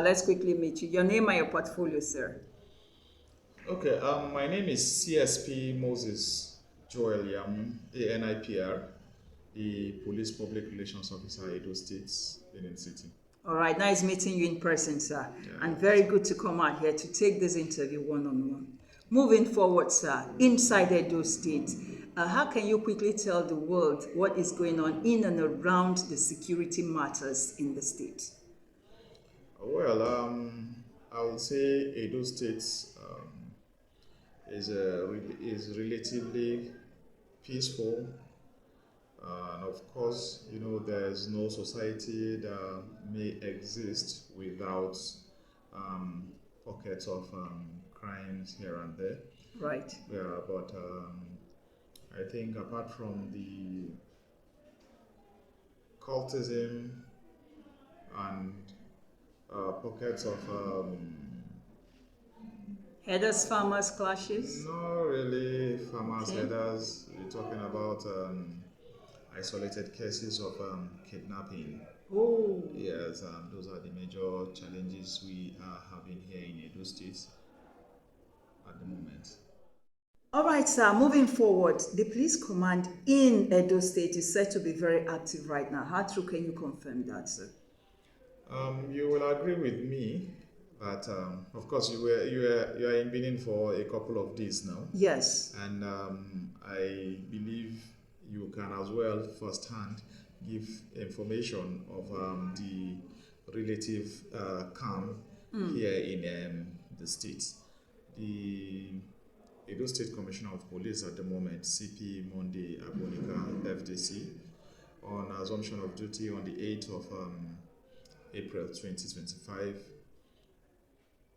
Let's quickly meet you. Your name and your portfolio, sir. Okay, my name is CSP Moses Joel Yam, ANIPR, the Police Public Relations Officer, Edo State, Benin City. All right, nice meeting you in person, sir. And Yeah. very good to come out here to take this interview one-on-one. Moving forward, sir, inside Edo State, how can you quickly tell the world what is going on in and around the security matters in the state? Well, I would say Edo State is relatively peaceful. And of course, there's no society that may exist without um, pockets of crimes here and there. Right. Yeah, but I think apart from the cultism and pockets of Headers farmers clashes? not really farmers Okay. headers. We're talking about isolated cases of kidnapping. Oh. Yes, those are the major challenges we are having here in Edo State at the moment. All right, sir. Moving forward, the police command in Edo State is said to be very active right now. How true can you confirm that, sir? You will agree with me that, of course, you are in Benin for a couple of days now, Yes. and I believe you can as well firsthand give information of the relative calm here in the states. The Edo State Commissioner of Police at the moment, CP Monday Abonika, FDC, on assumption of duty on the 8th of April 2025,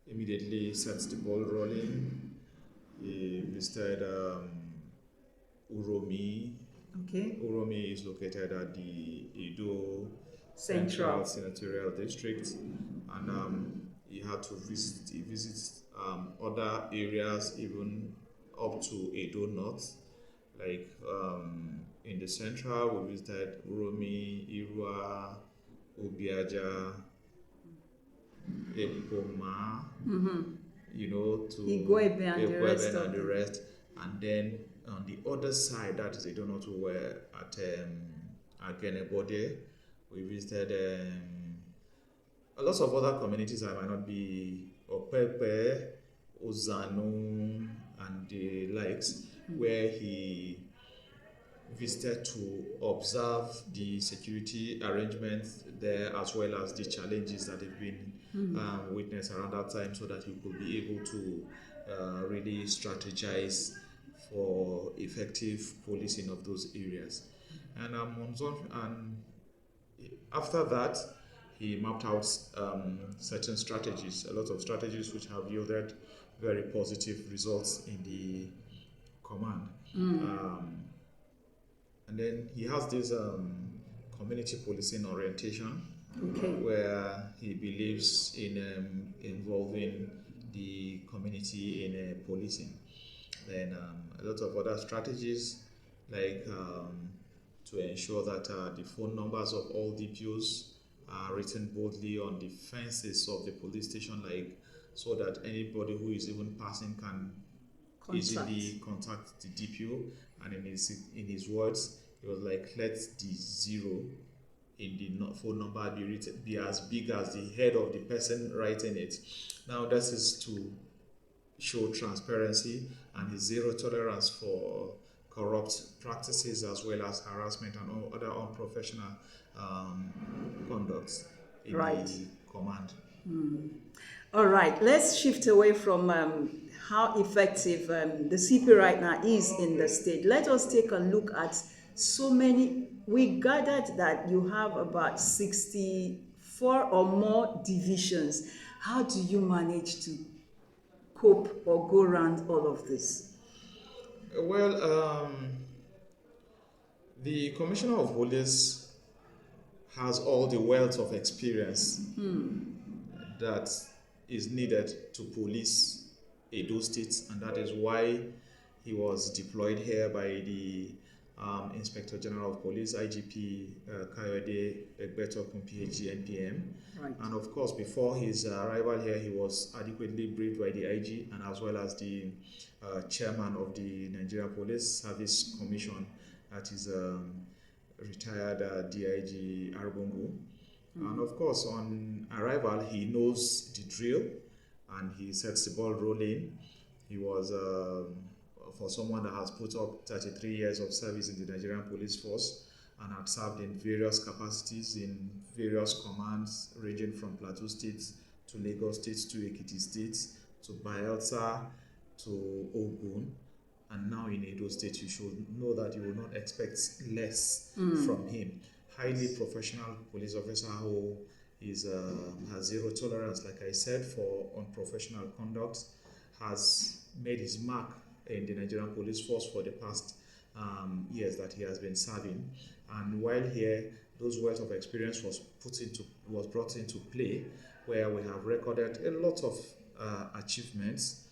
immediately sets the ball rolling. He visited Uromi. Okay. Uromi is located at the Edo Central. Senatorial District, and he had to visit. He visits other areas, even up to Edo North, like in the central. We visited Uromi, Irua, Obiaja, Ekpoma, to Igwebe and the rest Igweben of and the them. rest. And then on the other side, that is, I don't know to where, at Agenebode, we visited a lot of other communities. I might not be Opepe, Ozanu, and the likes, where he visited to observe the security arrangements there, as well as the challenges that have been witnessed around that time, so that he could be able to really strategize for effective policing of those areas. And after that, he mapped out certain strategies, a lot of strategies which have yielded very positive results in the command. And then he has this community policing orientation, Okay. where he believes in involving the community in policing. Then a lot of other strategies, like to ensure that the phone numbers of all DPOs are written boldly on the fences of the police station, like so that anybody who is even passing can easily contact the DPO. And in his words, he was like, let the zero in the phone number be as big as the head of the person writing it. Now, this is to show transparency and his zero tolerance for corrupt practices, as well as harassment and all other unprofessional conducts in the command. All right, let's shift away from how effective the CP right now is in the state. Let us take a look at so many. We gathered that you have about 64 or more divisions. How do you manage to cope or go around all of this? Well, the Commissioner of Police has all the wealth of experience that is needed to police Edo State, and that is why he was deployed here by the Inspector General of Police, IGP Kayode Egbetokun, PhD, NPM. Right. And of course, before his arrival here, he was adequately briefed by the IG and as well as the chairman of the Nigeria Police Service Commission, that is retired DIG Arbungu. And of course, on arrival, he knows the drill and he sets the ball rolling. He was, for someone that has put up 33 years of service in the Nigerian Police Force and had served in various capacities in various commands, ranging from Plateau State to Lagos State to Ekiti State to Bayelsa to Ogun, and now in Edo State, you should know that you will not expect less from him. Highly professional police officer who is has zero tolerance, like I said, for unprofessional conduct, has made his mark in the Nigerian Police Force for the past years that he has been serving. And while here, those wealth of experience was brought into play, where we have recorded a lot of achievements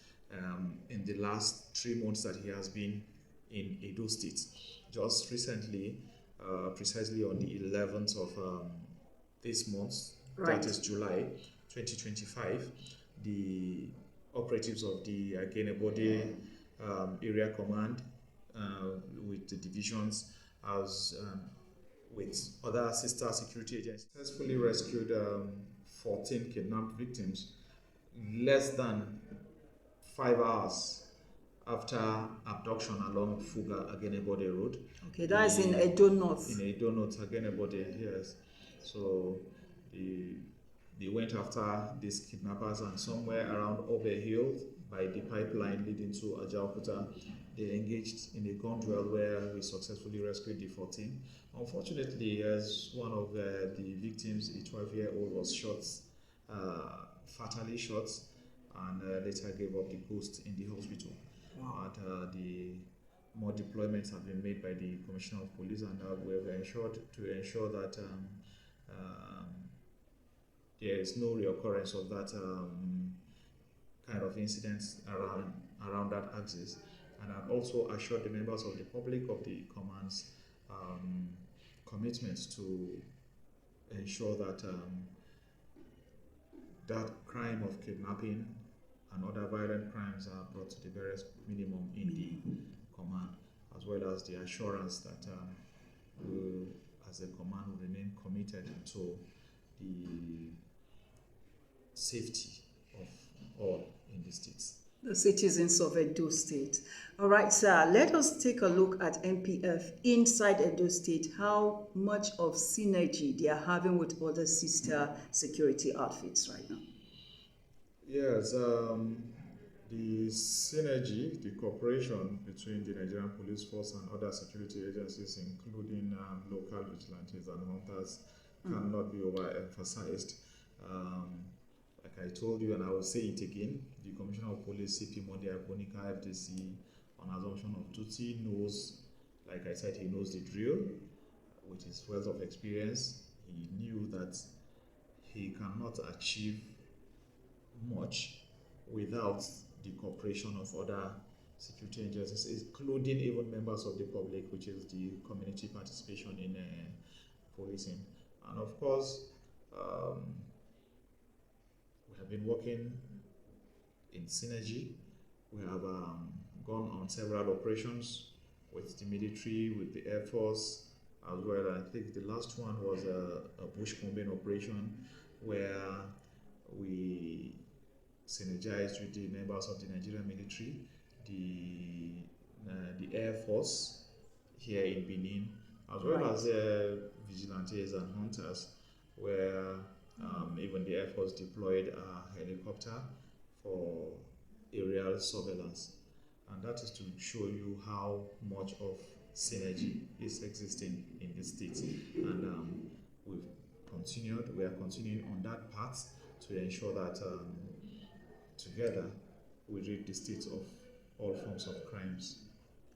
in the last 3 months that he has been in Edo State. Just recently, precisely on the 11th of this month, right, that is July 2025, the operatives of the Agenebode area command with the divisions as with other sister security agencies successfully rescued 14 kidnapped victims less than 5 hours after abduction along Fuga Agenebode Road. Okay, that is in Edo North. In Edo North, Agenebode, yes. So they went after these kidnappers, and somewhere around Obe Hill by the pipeline leading to Ajaokuta, they engaged in a gun duel where we successfully rescued the 14. Unfortunately, as one of the victims, a 12-year-old, was shot, fatally shot, and later gave up the ghost in the hospital. Wow. And the more deployments have been made by the Commissioner of Police, and we have ensured that there is no reoccurrence of that kind of incidents around that axis. And I've also assured the members of the public of the command's commitment to ensure that that crime of kidnapping and other violent crimes are brought to the barest minimum in the command, as well as the assurance that we, as a command, will remain committed to the safety of all in the states. The citizens of Edo State. All right, sir, let us take a look at NPF inside Edo State, how much of synergy they are having with other sister security outfits right now. Yes, the synergy, the cooperation between the Nigerian Police Force and other security agencies, including local vigilantes and hunters, cannot be overemphasized. Like I told you, and I will say it again, the Commissioner of Police, CP Monday Abonika, FDC, on assumption of duty, knows, like I said, he knows the drill with his wealth of experience. He knew that he cannot achieve much without the cooperation of other security agencies, including even members of the public, which is the community participation in policing. And of course, we have been working in synergy. We have gone on several operations with the military, with the Air Force, as well. I think the last one was a bush combing operation where we synergized with the members of the Nigerian military, the Air Force here in Benin, as well as vigilantes and hunters, where even the Air Force deployed a helicopter for aerial surveillance. And that is to show you how much of synergy is existing in the state. And we are continuing on that path to ensure that together we rid the state of all forms of crimes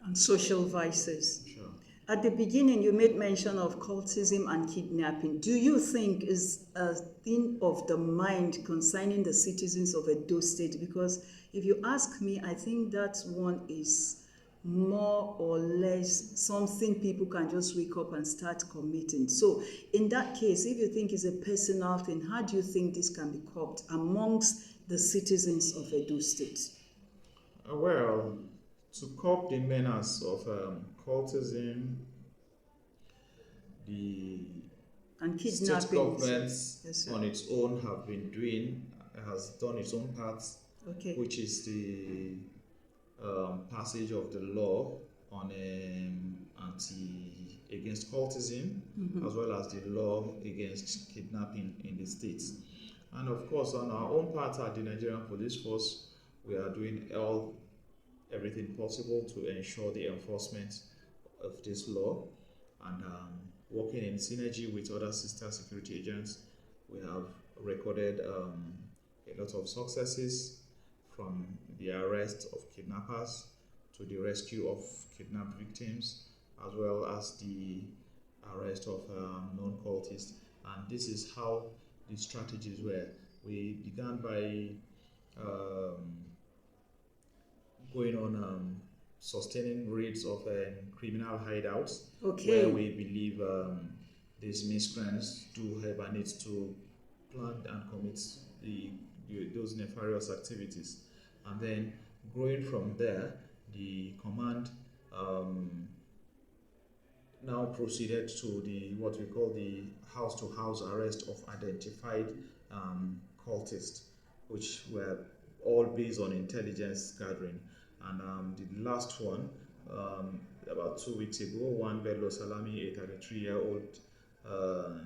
and social vices. Sure. At the beginning, you made mention of cultism and kidnapping. Do you think is a thing of the mind concerning the citizens of Edo State? Because if you ask me, I think that one is more or less something people can just wake up and start committing. So, in that case, if you think it's a personal thing, how do you think this can be curbed amongst the citizens of Edo State? Well, to curb the menace of cultism, the And state kidnappings? governments Yes, sir. on its own has done its own part, Okay. which is the passage of the law on anti against cultism, as well as the law against kidnapping in the states. And of course, on our own part at the Nigerian Police Force, we are doing everything possible to ensure the enforcement of this law, and working in synergy with other sister security agents, we have recorded a lot of successes, from the arrest of kidnappers to the rescue of kidnapped victims, as well as the arrest of known cultists. And this is how the strategies were. We began by um, going on sustaining raids of criminal hideouts, where we Okay. believe these miscreants do hibernate to plan and commit those nefarious activities. And then growing from there, the command um, now proceeded to the what we call the house-to-house arrest of identified cultists, which were all based on intelligence gathering. And the last one, about 2 weeks ago, one Bello Salami, a 33-year-old uh,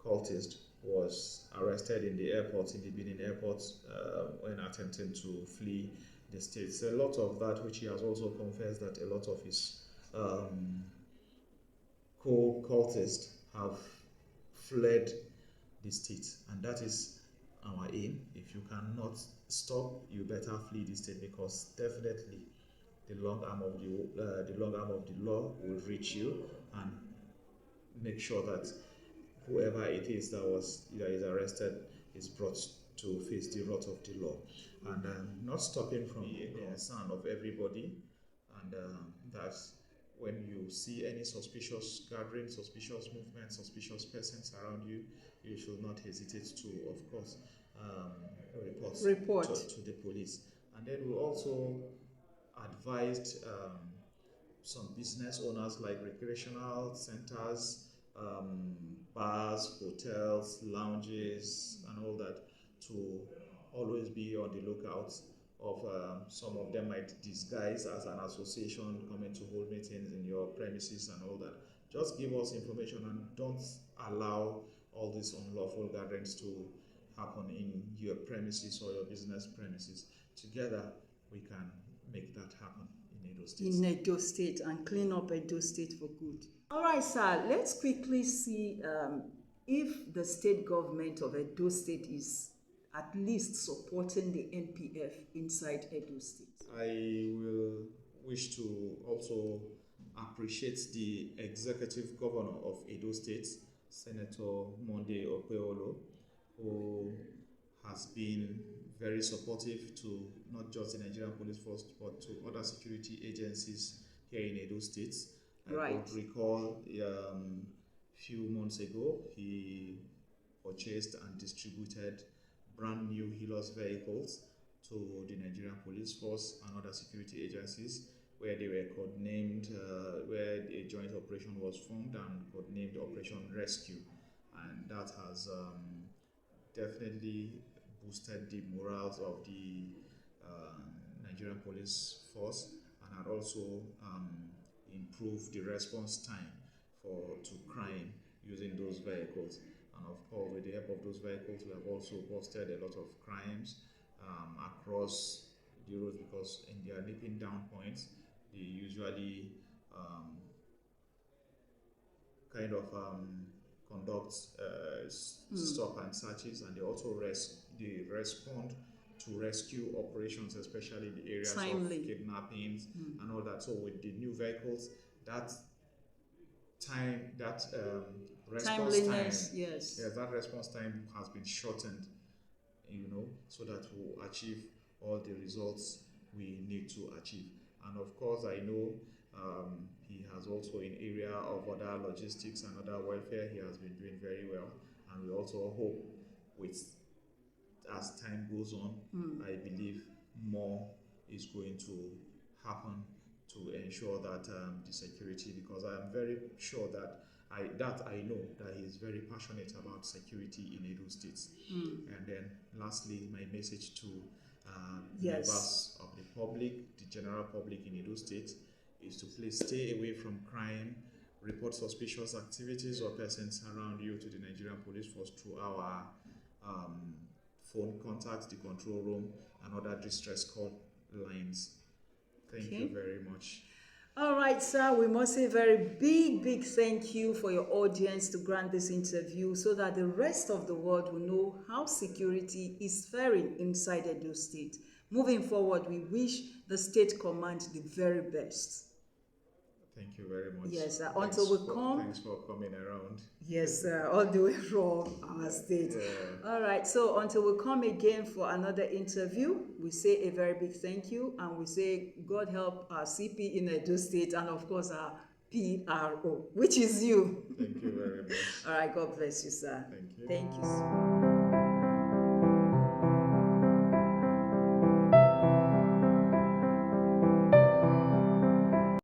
cultist, was arrested in the airport, in the Benin airport, when attempting to flee the states. A lot of that, which he has also confessed that a lot of his co-cultists have fled the state, and that is our aim. If you cannot stop, you better flee the state, because definitely the long arm of the law will reach you and make sure that whoever it is that is arrested is brought to face the wrath of the law, and not stopping from the concern of everybody. And that's when you see any suspicious gathering, suspicious movement, suspicious persons around you, you should not hesitate to, of course, um, report Report. to the police. And then we also advised some business owners, like recreational centers, bars, hotels, lounges, and all that, to always be on the lookout of some of them might disguise as an association coming to hold meetings in your premises and all that. Just give us information and don't allow all these unlawful gatherings to happen in your premises or your business premises. Together, we can make that happen in Edo State. In Edo State and clean up Edo State for good. All right, sir, let's quickly see if the state government of Edo State is at least supporting the NPF inside Edo State. I will wish to also appreciate the executive governor of Edo State, Senator Monde Opeolo, who has been very supportive to not just the Nigerian Police Force but to other security agencies here in Edo State. I Right. could recall few months ago he purchased and distributed brand new Helios vehicles to the Nigerian Police Force and other security agencies, where they were codenamed, where a joint operation was formed and codenamed Operation Rescue. And that has definitely boosted the morals of the uh, Nigerian Police Force, and had also improved the response time to crime using those vehicles. And of course, with the help of those vehicles, we have also busted a lot of crimes across the roads, because in their nipping down points, they usually um, kind of conduct stop and searches, and they also they respond to rescue operations, especially in the areas of Timely. kidnappings and all that. So with the new vehicles, that that response time, Timeliness, yes. yes, that response time has been shortened, so that we'll achieve all the results we need to achieve. And of course, I know he has also in area of other logistics and other welfare, he has been doing very well. And we also hope with as time goes on, I believe more is going to happen to ensure that the security, because I am very sure that I know that he is very passionate about security in Edo State. And then lastly, my message to Yes. members of the public, the general public in Edo State, is to please stay away from crime, report suspicious activities or persons around you to the Nigerian Police Force through our phone contacts, the control room, and other distress call lines. Thank you very much. All right, sir, we must say a very big thank you for your audience to grant this interview so that the rest of the world will know how security is faring inside Edo State. Moving forward, we wish the state command the very best. Thank you very much. Yes, until we come. Thanks for coming around. Yes, all the way from our state. Yeah. All right, so until we come again for another interview, we say a very big thank you and we say God help our CP in Edo State and of course our PRO, which is you. Thank you very much. All right, God bless you, sir. Thank you. Thank you, sir.